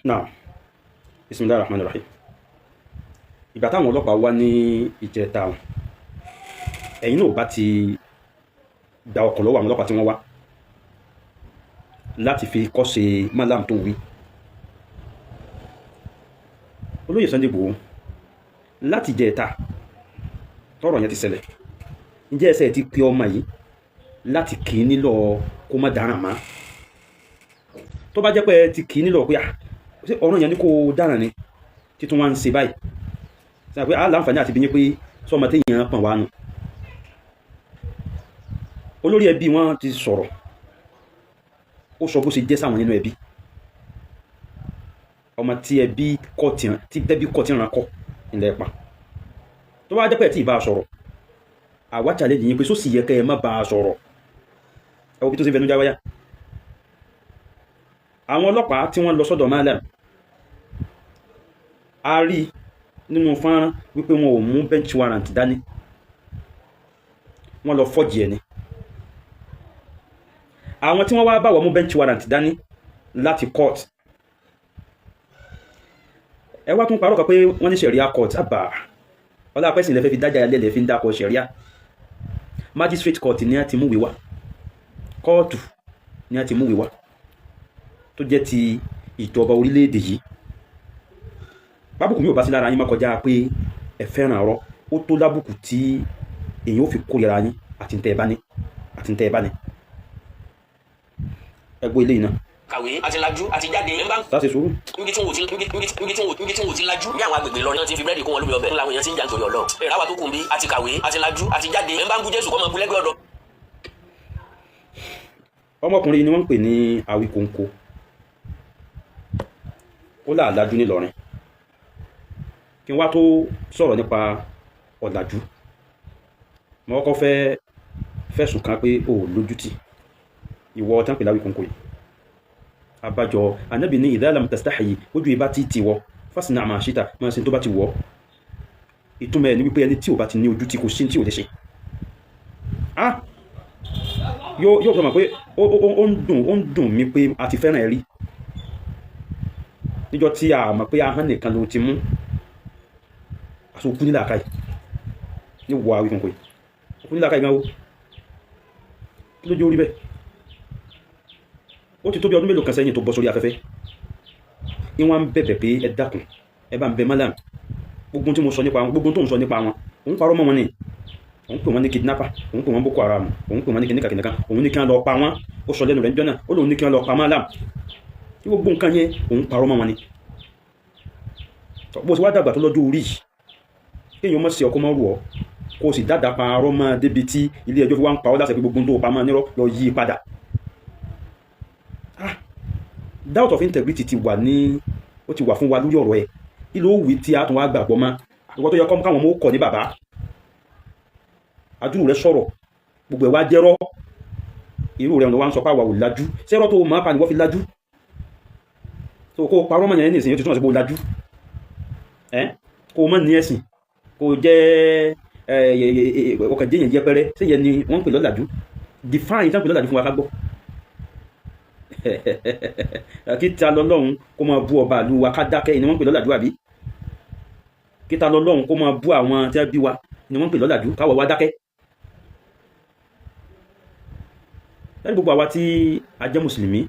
Now, Bismillahir Rahmanir Rahim. Ìgbà táwọn ọlọ́pàá wá ní ìjẹta ẹ̀yin náà bá ti gba ọkọ̀ lọ́wọ́ àwọn ọlọ́pàá tí wọ́n wá láti fi kọ́ ṣe malam tó wí. Olóyè Sunday Igboho láti ìjẹta tọ́rọ̀ yẹn ti ṣẹlẹ̀. Ǹjẹ́ ẹsẹ̀ ti pe ọmọ yìí láti kì í nílò kó má dáràn má? Tó bá jẹ́ pé ti kì í nílò pé ọ̀rọ̀ yẹn ní kó dáràn ni títún wá ń ṣe báyìí. Ṣé pé láǹfààní àti bí yín pé sọ́mọ téèyàn pọ̀n wá nù. Olórí ẹbí wọn ti sọ̀rọ̀, ó sọ bó ṣe jẹ́ sáwọn nínú ẹbí. Ọmọ tí ẹbí kọ́ tí ràn kọ́ ilẹ̀ pa. Tó bá jẹ́ pé tí ì bá sọ̀rọ̀, àwa challenge yín pé só sì yẹ kẹ́ ẹ má bá a sọ̀rọ̀. Ẹ wo bí tó ṣe fẹnu jáwáyà. Àwọn ọlọ́pàá tí wọ́n lọ sọ́dọ̀ Malam, a rí nínú fọ́nrán wípé wọn ò mú bench warrant dání, wọ́n lọ fọ́jì ẹni. Àwọn tí wọ́n wá bá wọ́n mú bench warrant dání láti court, ẹ wá tún parọ́ kan pé wọ́n ní sharia court. Àbà ọlá pẹ́sìn lẹ́fẹ́ fi dájà ilẹ̀ fi ń dákọ̀ sharia. Magistrate court ni a ti mú wíwá, kóòtù ni a ti mú wíwá tó jẹ́ ti ìjọba orílẹ̀-èdè yìí. Bábùkù mi ò bá sí lára yín má kọjá pé ẹ fẹ́ràn ọ̀rọ̀, ó tó lábùkù tí èyàn ó fi kórìíra yín àti ntẹ́ ẹ bá ní. Ẹ gbọ́ ilé yìí náà. Kàwé àti lajú àti jáde ń bá. Láti sùúrù. Níbi tí wọ́n ti lajú bí àwọn agbègbè Ìlọrin náà ti fi búrẹ́dì kó wọn lómi ọbẹ̀ ńlá àwọn èèyàn ti ń jà nítorí Ọlọ́run. Ìráwà tó kù ń bí àti kàwé àti lajú àti jáde ń bá ń bú Jésù kọ́ mọ́ bú lẹ́gbẹ̀ẹ́ ọ̀dọ̀. Ọmọkùnrin ni wọ́n ń pè ní Awíkóńkó. Ó láàlájú ní Ìlọrin. Kí n wá tó sọ̀rọ̀ nípa ọ̀làjú, mo kọ́kọ́ fẹ́ fẹ̀sùn kan pé o ò lójútì ìwọ tán pè l'Awíkóńkó yìí. Àbájọ Ànábì ní idha lam tastahi, ojú ibá tí wọ́ fasna' ma shi'ta, máa ṣe tó bá ti wọ́. Ìtumọ̀ ẹ̀ ní wípé ẹni tí ò bá ti ní ojútì kò sí tí ò lè ṣe. Yóò sọ ma pé ó ń dùn mí pé a ti fẹ́ràn ẹ rí níjọ́ tí a mọ̀ pé ahọ́n nìkan ló ti mú aṣọ òkú nílà káì ní wọ Awíkóńkó yìí. Òkú nílà káì gan o kí ló jẹ́ orí bẹ́ẹ̀? Ó ti tó bí ọdún mélòó kan sẹ́yìn tó bọ́ sórí afẹ́fẹ́, ìwọ̀n ń bẹ̀bẹ̀ pé ẹ dákun ẹ bá ń bẹ Malam, gbogbo tó ń sọ nípa wọn òun parọ́ mọ́ wọn ni, òun pè wọ́n ní kidnapper, òun pè wọ́n Boko Haram, òun pè wọ́n ní kìnnìkan, òun ní kí wọ́n lọ pa wọ́n. Ó sọ lẹ́nu rẹ̀ níjọ́ náà, ó lóun ní kí wọ́n lọ pa Malam. Tí gbogbo nǹkan yẹn òun parọ́ mọ́ wọn ni. Bó ti wá dàgbà tó lọ́jọ́ orí yìí, kéèyàn mọ̀ sí ọkọ mọ́ rù ọ́ kó o sì dáadáa parọ́ mọ́ débi tí ilé ẹjọ́ fi wá ń pa ọ́ láṣẹ pé gbogbo tó pa mọ́ nírọ́ lọ yí padà. Doubt of integrity ti wà fún wa lórí ọ̀rọ̀ ẹ̀. Ilé òwì tí a tún wá gbàgbọ́ mọ́ ìwọ́n tó yẹ káwọn ọmọ ó kọ̀ ní bàbá. Adúrú rẹ̀ sọ̀rọ̀ gbogbo ẹ̀ wá jẹ́rọ́. Irú rẹ̀ wọ́n sọ pé àwa ò lajú. Sẹ́rọ́ tó máa pa ni wọ́n fi lajú. So kó parọ́ mọ́ yẹn ní ìsìn yóò ti túnmọ̀ sí pé ó lajú. Kó mọ́ ní ẹ̀sìn, kó jẹ́ ọkàn jẹ́yàn jẹ́ pẹ́rẹ́, sí yẹn ni wọ́n ń pè lọ́làjú. Define tán pè lọ́làjú fún wa ká gbọ́. Kíta lọ́lọ́run kó máa bú ọba ìlú wa ká dákẹ́ ni wọ́n ń pè lọ́làjú àbí? Kíta lọ́lọ́run kó máa bú àwọn tí wọ́n bí wa ni wọ́n ń pè lọ́làjú káwọ̀ wá dákẹ́? Lẹ́yìn gbogbo àwa tí a jẹ́ mùsùlùmí,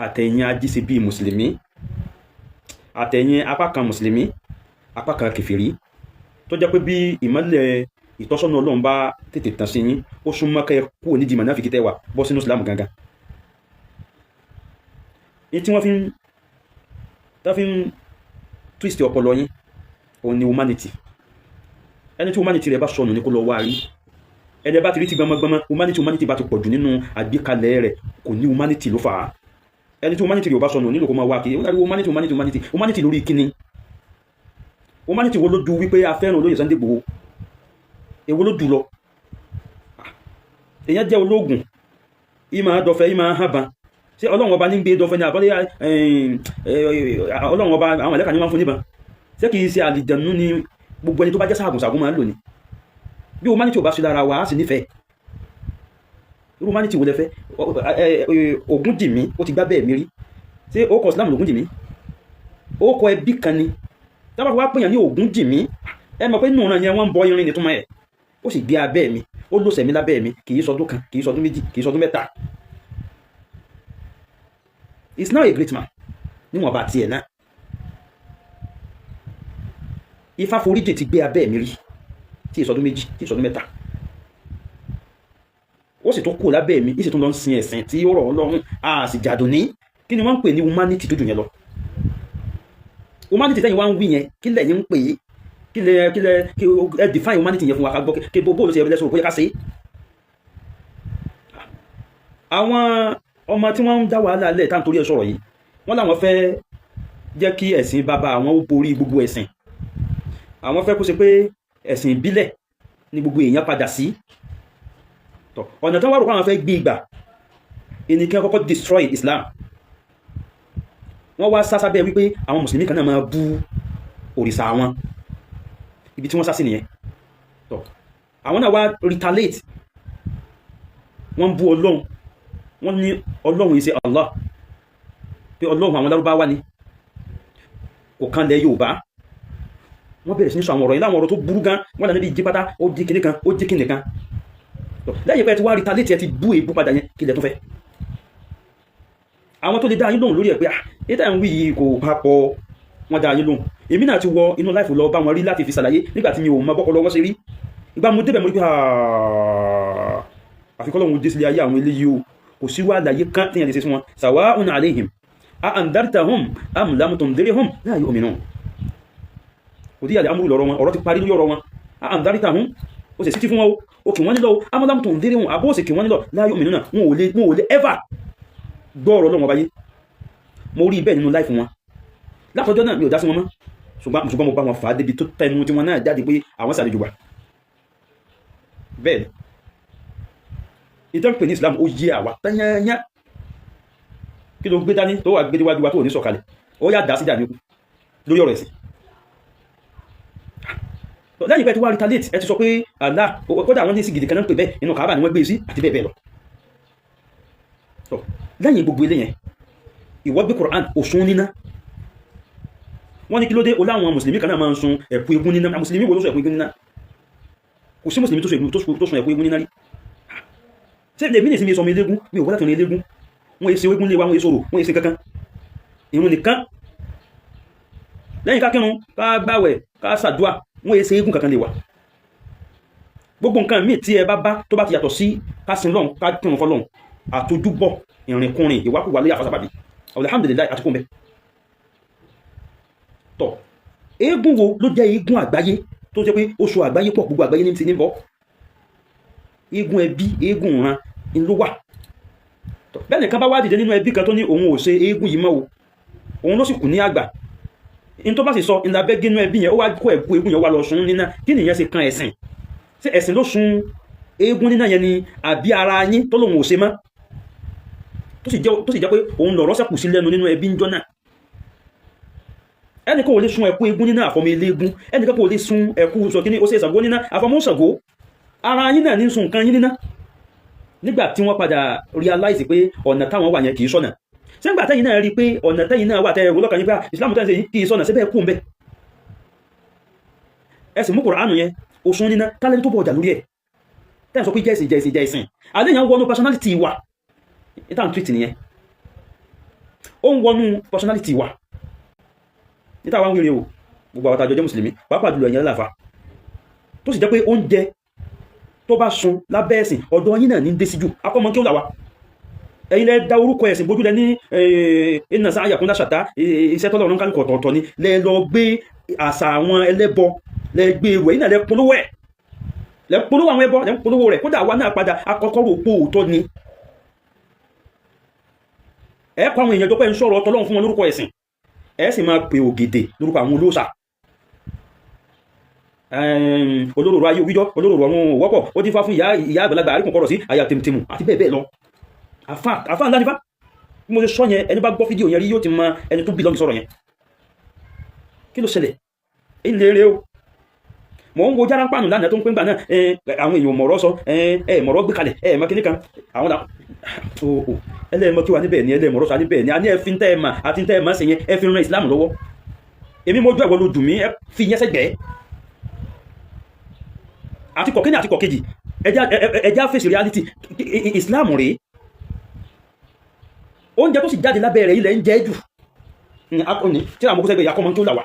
àtẹ̀yìn ajíṣe bíi mùsùlùmí, àtẹ̀yìn apá kan mùsùlùmí, apá kan kèfèrí, tó jẹ́ pé bí ìmọ́lẹ̀ ìtọ́sọ́nà Ọlọ́run bá tètè tàn sí yín, ó súnmọ́ kẹ́ kúrò nídìí mùnáfíkí tẹ́ wà bọ́ sínú Ìsìlámù gangan. Ní tí wọ́n fi ń twist ọpọlọ yín, òun ni humanity. Ẹni tí humanity rẹ̀ bá sọnù ní kó lọ wá rí. Ẹni bá ti rí ti gbọmọgbọmọ, humanity bá ti pọ̀jù nínú àgbékalẹ̀ rẹ̀, kò ní humanity ló fà á. Ẹni tí humanity rẹ̀ bá sọnù nílò kó máa wá kiri, humanity lórí kíni? Humanity wo ló ju wípé a fẹ́ràn Olóyè Sunday Igboho? Èwo ló jù lọ? Èyàn jẹ́ ológun, ìmọ̀ àdọ́fẹ́, ìmọ̀ àhábà. Ṣé Ọlọ́run ọba ní gbé dọ́fẹ́ ní àbọ́lé Ọlọ́run ọba àwọn ẹ̀lẹ́kà ní wọ́n fún níbọn? Ṣé kìí ṣe àlìjànú ní gbogbo ẹni tó bá jẹ́ sàgùn máa ń lò ní? Bí humanity ò bá sí lára wa á sì nífẹ̀ẹ́. humanity wo lẹ fẹ́? Ògúnjìmí ó ti gbá bẹ́ẹ̀ mi rí, ṣé ó kọ Islam l'Ògúnjìmí? Ó kọ ẹbí kan ni tábà fi wá pèèyàn ní Ògúnjìmí, ẹ mọ̀ pé nínú ọ̀nà yẹn wọ́n ń bọ irin nìtúmọ̀ ẹ̀. Ó sì gbé abẹ́ mi, ó lòsẹ̀ mi lábẹ́ mi, kì í sọdún kan, kì í sọdún méjì, kì í sọdún mẹ́ta. He's now a great man níwọ̀n bá tiẹ̀ náà. Ifá foríjì ti gbé abẹ́ mi rí, tí ìsọdún méjì, tí ìsọdún mẹ́ta. Ó sì tún kú lábẹ́ mi, ìsì tún lọ ń sin ẹ̀sìn tí ó rọ̀ Ọlọ́run, a sì jàdùn ní. Kí ni wọ́n ń pè ní humanity tó jù yẹn lọ? Humanity tẹ́yìn wá ń wí yẹn, kí lẹ̀yin ń pè é? Kí ẹ define humanity yẹn fún wa ká gbọ́, kí bó ló ṣe ẹbí lẹ́sọ̀rọ̀ bóyá ká ṣe. Àwọn ọmọ tí wọ́n ń dá wàhálà lẹ̀ tá nítorí ẹ̀ sọ̀rọ̀ yìí, wọ́n láwọn fẹ́ jẹ́ kí ẹ̀sìn bàbá àwọn ó borí gbogbo ẹ̀sìn. Àwọn fẹ́ kó ṣe pé ẹ̀sìn ìbílẹ̀ ni gbogbo èèyàn padà sí. Ọ̀nà tán wá rò káwọn fẹ́ gbé ìgbà ẹni kí wọ́n kọ́kọ́ destroy Islam. Wọ́n wá sásábẹ́ wípé àwọn mùsùlùmí kan náà máa bú òrìṣà wọn, ibi tí wọ́n sá sí nìyẹn. Àwọn náà wá retaliate, wọ́n bú Ọlọ́run, wọ́n ní Ọlọ́run ìṣe Allah, pé Ọlọ́run àwọn Lárúbáwá ni, kò kan lẹ Yorùbá. Wọ́n bẹ̀rẹ̀ sí ní sọ àwọn ọ̀rọ̀ yìí láwọn ọ̀rọ̀ tó burú gan, wọ́n lànà bí jí pátá, ó jí kìnnì kan, ó jí kìnnì kan. Lẹ́yìn pé ti wá retaliate, ẹ ti bú èébú padà yẹn, kí lẹ tó fẹ́? Àwọn tó lè dá yín lóhùn lórí ẹ̀ pé ìtà ń wí yìí kò papọ̀, wọ́n dá yín lóhùn. Èmi náà ti wọ inú láìfù lọ bá wọn rí láti fi ṣàlàyé nígbàtí mi ò mọ bọ́kọ̀ lọ́wọ́ sí rí. Ìgbà mo débẹ̀ mo rí pé àfikọ́lọ́hun dé sílé ayé àwọn eléyìí o, kò sí wá àlàyé kan tí yẹn lè ṣe sí wọn. Sawa'un alayhim a andartahum am lam tundirhum la yu'minun. Kò dí àlẹ́ amúrú lọ́rọ̀ wọn, ọ̀rọ̀ ti parí lórí ọ̀rọ̀ wọn. A andartahum, ó sì sí fún wọn o kì wọ́n nílọ, am lam tundirhum, àbó sì kì wọ́n nílọ, la yu'minun, wọn ò lè ever gbọ́ ọ̀rọ̀ Ọlọ́run báyé. Mo rí bẹ́ẹ̀ nínú láìfù wọn. Látọjọ́ náà mi ò dá sí wọn mọ́, ṣùgbọ́n mo bá wọn fà á débi tó tẹnu tí wọn náà jáde pé àwọn sàlejò wà. Bẹ́ẹ̀ ìtàn pè ní Islam ó yé àwa tányányá. Kí ló gbé dání tó wà gbé déwájú wa tó ní sọ̀kalẹ̀? Ó yá dá sí dàní lórí ọ̀rọ̀ ẹ̀sìn. Lẹ́yìn pé tí wá retaliate, ẹ ti sọ pé Allah, kódà àwọn ní sí gidi kan náà pè bẹ́ẹ̀, inú Kaaba ni wọ́n gbé sí àti bẹ́ẹ̀ bẹ́ẹ̀ lọ. Lẹ́yìn gbogbo ilé yẹn, ìwọ gbé Quran òsùn níná. Wọ́n ní kí ló dé, o láwọn mùsùlùmí kan náà máa ń sun ẹ̀kú egun níná. Mùsùlùmí wo ló sun ẹ̀kú egun níná? Kò sí mùsùlùmí tó sun ẹ̀kú egun níná rí. Ṣé lèmi ní ìsinmi sọmọ elégún, mi ò wọ́n láti rìn elégún, wọ́n yé ṣe eégún lé wa, wọ́n yé sọ̀rọ̀, wọ́n yé ṣe kankan. Ìrun nìkan. Lẹ́yìn ká kírun, ká gbàwẹ̀, ká ṣàdúà, wọ́n yé ṣe eégún kankan lè wà. Gbogbo nǹkan míì tí ẹ bá tó bá ti yàtọ̀ sí ká sin Ọlọ́run, ká kírun fọ́lọ́run, àtojúbọ̀, ìrìnkúrìn, ìwákùwà lórí àfọ́sàbàbí. Alhamdulillah àti kúnbẹ̀. Eégún wo ló jẹ́ eégún àgbáyé tó jẹ́ pé oṣù àgbáyé pọ̀, gbogbo àgbáyé ní ti ní bọ́? Eégún ẹbí, eégún ìran ló wà. Bẹ́ẹ̀ nìkan bá wá dìde nínú ẹbí kan tó ní òun ò ṣe eégún yìí mọ́ o, òun ló sì kù ní àgbà. In tó bá sì sọ ìlàbẹ́ gínú ẹbí yẹn, ó wá kó ẹ̀kú eégún yẹn wá lọ sun níná. Kí nìyẹn ṣe kan ẹ̀sìn? Ṣé ẹ̀sìn ló sun eégún níná yẹn ni àbí ara yín tó lòun ò ṣe mọ́? Tó sì jẹ́ pé òun lọ̀rọ̀ sẹ́kù sí lẹ́nu nínú ẹbí ń jọ náà. Ẹnìkan ò lè sun ẹ̀kú eégún níná àfọmọ eléégún, ẹnìkan kò lè sun ẹ̀kú sọ̀kíní ó ṣe Ṣàngó níná àfọmọ Ṣàngó. Ara yín náà ní sun nǹkan yín níná. Nígbà tí wọ́n padà realize pé ọ̀nà táwọn wà yẹn kì í sọ̀nà. Ṣé nígbà tẹ́yìn náà rí pé ọ̀nà tẹ́yìn náà wà tẹ́ ẹ̀rọ lọ́kàn yín pé Islam tẹ́yìn sí kì í sọ̀nà síbẹ̀ kú ń bẹ́. Ẹ sì mú Kùránù yẹn, òṣùn níná, kálẹ̀ tó bọ̀ ọjà lórí ẹ̀. Tẹ́yìn sọ pé jẹ́ ìsìn. Àléyàn wọnú personality wa. Ìtàn tweet nìyẹn. Ó ń wọnú personality wa. Níta wá ń wíre o, gbogbo àwọn tàjọ jẹ́ Mùsùlùmí, pàápàá jùlọ ẹ̀yin aláàfà. Tó sì jẹ́ pé oúnjẹ tó bá sun lábẹ́ ẹ̀sìn, ọ̀dọ̀ yín náà ní dé síjú, akọ́mọ kí ó làwà. Ẹ̀yin lẹ dá orúkọ ẹ̀sìn bójú lẹ ní inna sa'yakum lashatta, iṣẹ́ tọ́lọ̀ ọ̀run kálukọ̀ ọ̀tọ̀ọ̀tọ̀ ni, lẹ lọ gbé àṣà àwọn ẹlẹ́bọ, lẹ gbé ìwẹ̀ yìí náà lẹ polówó ẹ̀. Lẹ polówó àwọn ẹbọ, lẹ polówó rẹ̀, kódà wa náà padà akọ́kọ́ rò pé òótọ́ ni. Ẹ kọ́ àwọn èèyàn tó pẹ́ ń sọ̀rọ̀ Ọlọ́run fún wọn lórúkọ ẹ̀sìn, ẹ sì máa pè ògèdè lórúkọ àwọn olóòṣà. Olóró ayé òwíjọ́, olóró ọ̀run wọ́pọ̀, ó dífá fún ìyá àgbàlagbà àríkùn kọ́rọ̀ sí àyà tìmùtìmù àti bẹ́ẹ̀ bẹ́ẹ̀ lọ. Àfáà ńlá nífá. Bí mo ṣe sọ yẹn, ẹni bá gbọ́ fídíò yẹn rí yóò ti mọ ẹni tó bí lọ́nà sọ̀rọ̀ yẹn. Kí ló ṣẹlẹ̀? Ilé rẹ̀ o. mọ̀ ń wo jára pàánù lánàá tó ń pín gbà náà àwọn èèyàn mọ̀rọ̀ sọ mọ̀rọ̀ gbé kalẹ̀ mọ́ kíní kan àwọn ẹlẹ́mọ̀ kí wà níbẹ̀ ni ẹlẹ́mọ̀rọ̀ sọ níbẹ̀ ni a ní ẹfin tẹ́ ẹ̀mà àti tẹ́ ẹ̀mà sí yẹn ẹ fi ran Islam lọ́wọ́ èmi mojú ẹ̀wọ̀ ló dùn mí ẹ fi yẹn sẹ́gbẹ̀ẹ́ àti kọ̀kíní àti kọ̀kejì ẹjá fèsì reality Islam rèé oúnjẹ tó sì jáde lábẹ́ rẹ̀ ilẹ̀ ń jẹ́ jù ní tí àwọn mọ́kúsẹ́gbẹ̀ ìyàkọ́ mọ́ kí ó là wà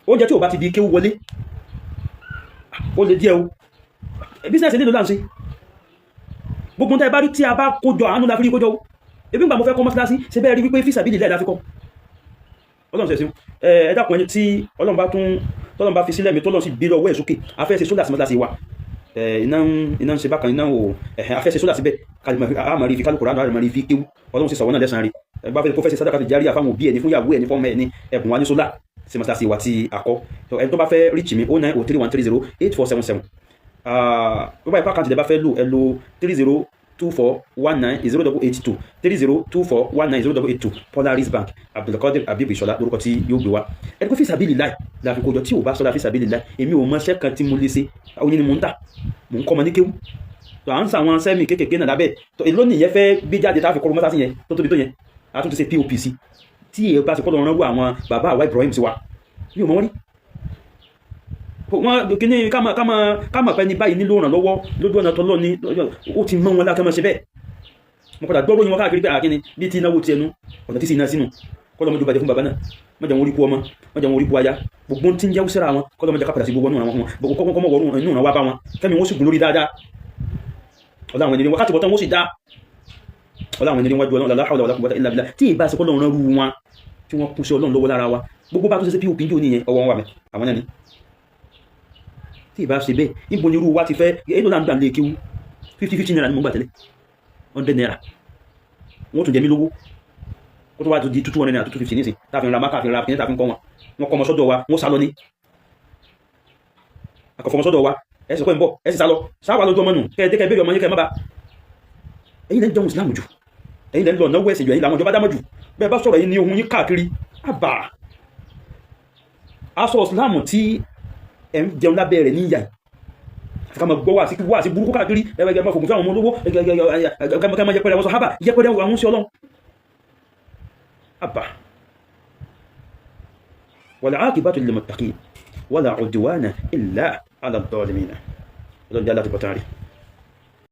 oúnjẹ tí ò bá ti di kéwú wọlé ó lè díẹ̀ o business nílò láǹṣe gbogbo tẹ́ bá rí tí a bá kójọ àánú la fi rí kójọ o ebi ń gbà mo fẹ́ kọ́ mọ́sálásí ṣe bẹ́ẹ̀ rí wípé físàbílì lẹ́ẹ̀dá fi kọ́ ọlọ́run sẹ̀sìn ẹ̀dàkùn ẹni tí ọlọ́run bá fi sílẹ̀ mi tó lọ́n sí gbé lọ́wọ́ ẹ̀ sókè afẹ́ ṣe sólà sí mọ́sálásí wa iná ń ṣe bákan iná ò afẹ́ ṣe sólà síbẹ̀ àmàrí fi kálùkù ránà àmàrí fi kéwú ọlọ́run sì sọ̀wọ́n náà lẹ́sàn rí bá fẹ́ kó fẹ́ ṣe sádàkà fi járí àfáwọn òbí ẹni fún ìyàwó ẹni fọ́mọ ẹni ẹ̀bùn wa ní sólà sí mọ́sálásí wa tí a kọ́ ẹni tó bá fẹ́ reach mi 09031308477 bá ipá kan ti dẹ̀ bá fẹ́ lò ẹ lo 3024190882 3024190882 Polaris Bank Abdulkadir Habib Ìṣọ̀lá lórúkọ tí yóò gbé wa ẹni pé fíṣàbílì láì láfi kójọ tí ò bá sọ́dá fíṣàbílì láì èmi ò mọ́ṣẹ́ kan tí mo lè ṣe oyin ni mo ń tà mo ń kọ́ ọmọ ní kéwú tó à ń sa àwọn sẹ́mì kéékèèké náà lábẹ́ èló nìyẹn fẹ́ gbé jáde tá a fi kọ́ mọ́tà sí yẹn tó tóbi tó yẹn a tún ti ṣe POPC tí èyí bá ti kọ́ lọ́rọ́ àwọn bàbá àwa Ibrahim sí wa mi ò mọ̀ wọ́n rí wọ́n kí ní káàmà pẹ́ ní báyìí nílò ìrànlọ́wọ́ lójú ọ̀nà tọ́lọ́ ní ó ti mọ́ wọn lákàmọ́ ṣe bẹ́ẹ̀ mọ́ padà gbọ́rọ̀ yíwọ́n káàkiri pé àkíní bí ti náwó ti ẹnu ọ̀nà tí sì iná sínú kọ́lọ́mọdé bàjẹ́ fún bàbá náà mọ́jà wọn orí kú ọmọ mọ́jà wọn orí kú aya gbogbo tí ń jẹ́ òṣèrà wọn kọ́lọ́mọdé ká padà sí gbogbo kọ́mọ wọ̀rún inú ìrànwá bá wọn kẹ́mi wọ́n sì gùn lórí dáadáa ọ̀là àwọn ènìyàn wákàtí bọ̀tán wọ́n sì dá ọ̀là àwọn ènìyàn wájú ọlọ́run la hawla wala quwwata illa billah tí ìbá sí kọ́lọ́run rú wọn tí wọ́n kún sí ọlọ́run lọ́wọ́ lára wa gbogbo bá tó ṣe POP jò níyẹn ọwọ́ wọn wà mẹ́ àwọn náà ni tí ìbá ṣe bẹ́ẹ̀ níbo ni irú wa ti fẹ́ èyí tó là ń gbà lè kíwú 50 naira ni mo gbà tẹ́lẹ̀ 100 naira wọ́n tún jẹ mí lówó kó tó wá di 200 naira 250 nísìn táàfin ra máka àfin ra kìíní tàfin kọ́ wọn kọ́ ọmọ sọ́dọ̀ wa wọ́n sá lọ ní akọ̀fọ́mọ sọ́dọ̀ wa ẹ̀sìn kọ́ ìbọ̀ ẹ̀sìn sá lọ sáwà lójú ọmọ nù kẹ́ẹ̀dẹ́kẹ́ bẹ́rẹ̀ ọmọ yín kẹ́ má ba ẹ̀yin lẹ́ń jẹun Islam jù ẹ̀yin lẹ́ń lọ náwó ẹ̀sìn jù ẹ̀yin làwọn ìjọba dámọ̀ jù bẹ́ẹ̀ bá sọ̀rọ̀ yín ní ohun yín káàkiri àbà aṣọ Islam tí ẹ̀ ń jẹun lábẹ́ rẹ̀ níyà kama gbọ́ wà sí burúkú káàkiri ẹgbẹ̀gbẹ̀ mọ́ fògùn fún àwọn ọmọ olówó ẹgbẹ̀gbẹ̀ yẹpẹrẹ wọn sàhábà yẹpẹrẹ àwọn sí ọlọ́run àbà wal aqibatu lil muttaqin wala udwana illa ala adh-dhalimin ọlọ́dí aláti pọ̀tàrí